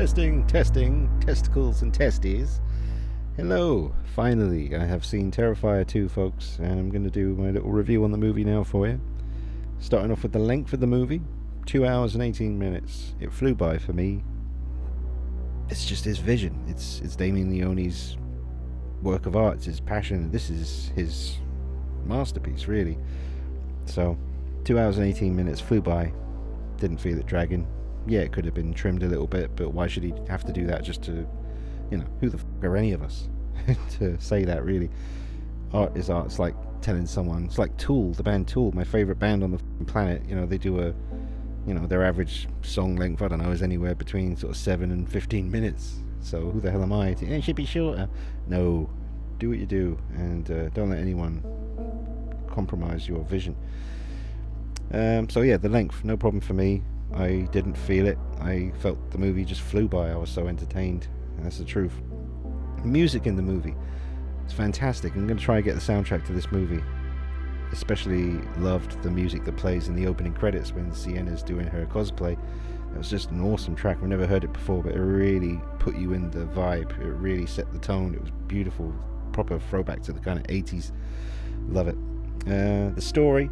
Testing, testing, testicles and testes. Hello, finally, I have seen Terrifier 2, folks, and I'm going to do my little review on the movie now for you. Starting off with the length of the movie, 2 hours and 18 minutes. It flew by for me. It's just his vision. It's Damien Leone's work of art, it's his passion. This is his masterpiece, really. So, 2 hours and 18 minutes flew by. Didn't feel it dragging. Yeah, it could have been trimmed a little bit, but why should he have to do that just to, who the f*** are any of us to say that, really? Art is art. It's like telling someone, it's like Tool, the band Tool, my favourite band on the planet. They do their average song length, I don't know, is anywhere between sort of 7 and 15 minutes. So who the hell am I? It should be shorter. No, do what you do, and don't let anyone compromise your vision. So yeah, the length, no problem for me. I didn't feel it. I felt the movie just flew by. I was so entertained, and that's the truth. Music in the movie, it's fantastic. I'm going to try and get the soundtrack to this movie. Especially loved the music that plays in the opening credits when Sienna's doing her cosplay. It was just an awesome track. I've never heard it before, but it really put you in the vibe. It really set the tone. It was beautiful, proper throwback to the kind of 80s. Love it. The story,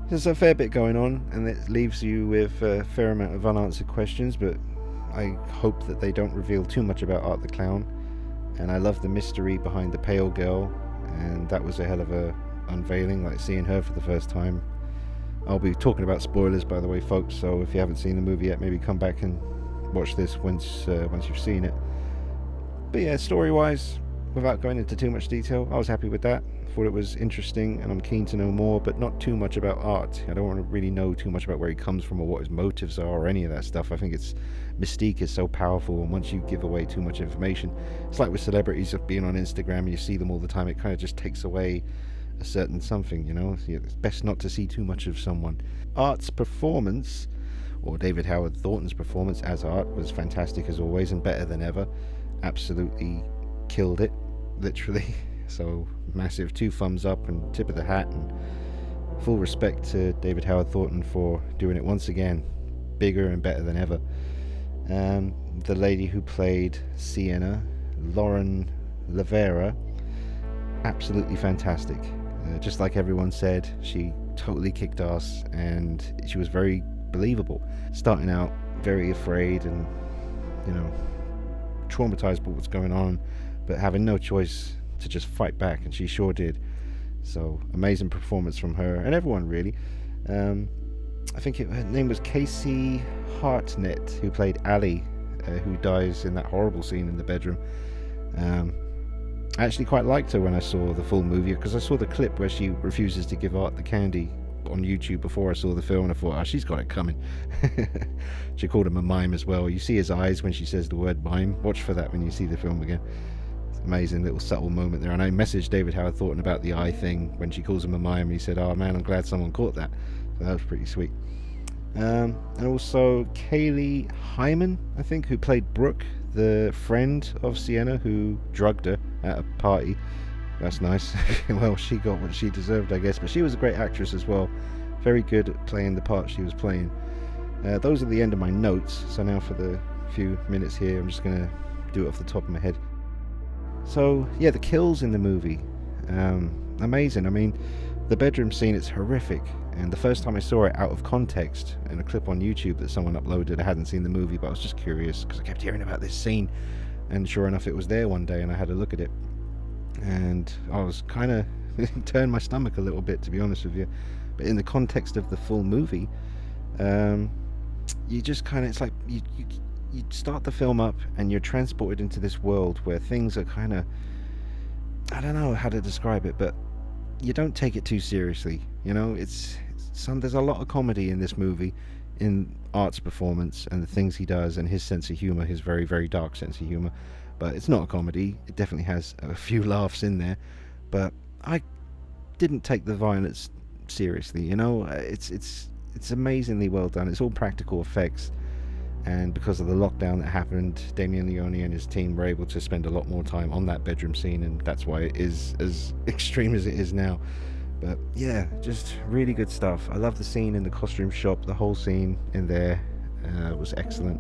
there's a fair bit going on, and it leaves you with a fair amount of unanswered questions, but I hope that they don't reveal too much about Art the Clown. And I love the mystery behind the pale girl, and that was a hell of a unveiling, like seeing her for the first time. I'll be talking about spoilers, by the way, folks, so if you haven't seen the movie yet, maybe come back and watch this once you've seen it. But yeah, story-wise, without going into too much detail, I was happy with that. Thought it was interesting, and I'm keen to know more, but not too much about Art. I don't want to really know too much about where he comes from or what his motives are or any of that stuff. I think its mystique is so powerful, and once you give away too much information, it's like with celebrities of being on Instagram and you see them all the time, it kind of just takes away a certain something, It's best not to see too much of someone. Art's performance, or David Howard Thornton's performance as Art, was fantastic as always and better than ever. Absolutely killed it, literally. So massive 2 thumbs up and tip of the hat, and full respect to David Howard Thornton for doing it once again, bigger and better than ever. The lady who played Sienna, Lauren Lavera, absolutely fantastic. Just like everyone said, she totally kicked ass, and she was very believable. Starting out very afraid and traumatized by what's going on, but having no choice to just fight back, and she sure did. So amazing performance from her and everyone, really. I think her name was Casey Hartnett, who played Ali, who dies in that horrible scene in the bedroom. I actually quite liked her when I saw the full movie, because I saw the clip where she refuses to give Art the candy on YouTube before I saw the film, and I thought, she's got it coming. She called him a mime as well. You see his eyes when she says the word mime. Watch for that when you see the film again. Amazing little subtle moment there. And I messaged David Howard Thornton about the eye thing when she calls him a mime, and he said, oh man, I'm glad someone caught that. So that was pretty sweet. And also Kaylee Hyman, I think, who played Brooke, the friend of Sienna who drugged her at a party. That's nice. Well, she got what she deserved, I guess, but she was a great actress as well. Very good at playing the part she was playing. Those are the end of my notes, so now for the few minutes here, I'm just going to do it off the top of my head. So yeah, the kills in the movie, amazing. I mean, the bedroom scene, it's horrific, and the first time I saw it out of context in a clip on YouTube that someone uploaded, I hadn't seen the movie, but I was just curious because I kept hearing about this scene, and sure enough it was there one day, and I had a look at it, and I was kind of turned my stomach a little bit, to be honest with you. But in the context of the full movie, you just kind of, it's like you start the film up and you're transported into this world where things are kind of, I don't know how to describe it, but you don't take it too seriously. There's a lot of comedy in this movie, in Art's performance and the things he does and his sense of humor, his very, very dark sense of humor. But it's not a comedy. It definitely has a few laughs in there, but I didn't take the violence seriously. It's amazingly well done. It's all practical effects. And because of the lockdown that happened, Damien Leone and his team were able to spend a lot more time on that bedroom scene, and that's why it is as extreme as it is now. But yeah, just really good stuff. I love the scene in the costume shop. The whole scene in there was excellent.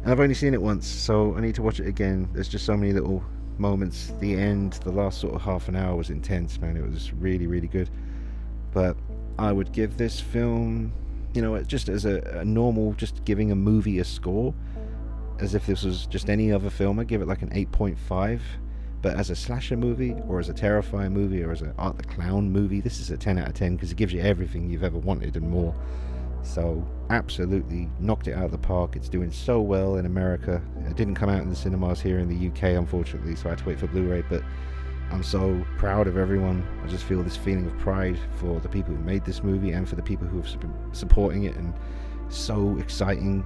And I've only seen it once, so I need to watch it again. There's just so many little moments. The end, the last sort of half an hour was intense, man. It was really, really good. But I would give this film, just as a normal, just giving a movie a score, as if this was just any other film, I'd give it like an 8.5. But as a slasher movie, or as a Terrifier movie, or as an Art the Clown movie, this is a 10 out of 10 because it gives you everything you've ever wanted and more. So absolutely knocked it out of the park. It's doing so well in America. It didn't come out in the cinemas here in the UK, unfortunately, so I had to wait for Blu-ray. But I'm so proud of everyone. I just feel this feeling of pride for the people who made this movie and for the people who have been supporting it. And so exciting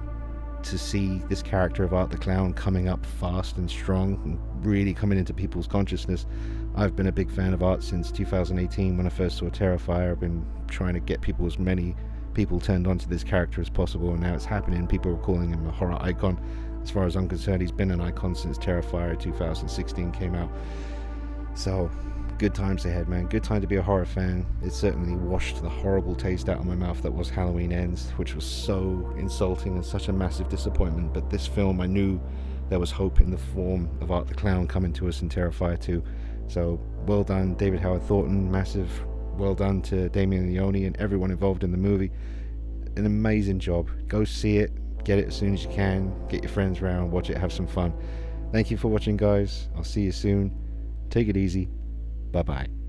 to see this character of Art the Clown coming up fast and strong and really coming into people's consciousness. I've been a big fan of Art since 2018 when I first saw Terrifier. I've been trying to get as many people turned onto this character as possible, and now it's happening. People are calling him a horror icon. As far as I'm concerned, he's been an icon since Terrifier 2016 came out. So good times ahead, man. Good time to be a horror fan. It certainly washed the horrible taste out of my mouth that was Halloween Ends, which was so insulting and such a massive disappointment. But this film, I knew there was hope in the form of Art the Clown coming to us in Terrifier 2. So well done, David Howard Thornton. Massive well done to Damien Leone and everyone involved in the movie. An amazing job. Go see it. Get it as soon as you can. Get your friends around. Watch it. Have some fun. Thank you for watching, guys. I'll see you soon. Take it easy. Bye-bye.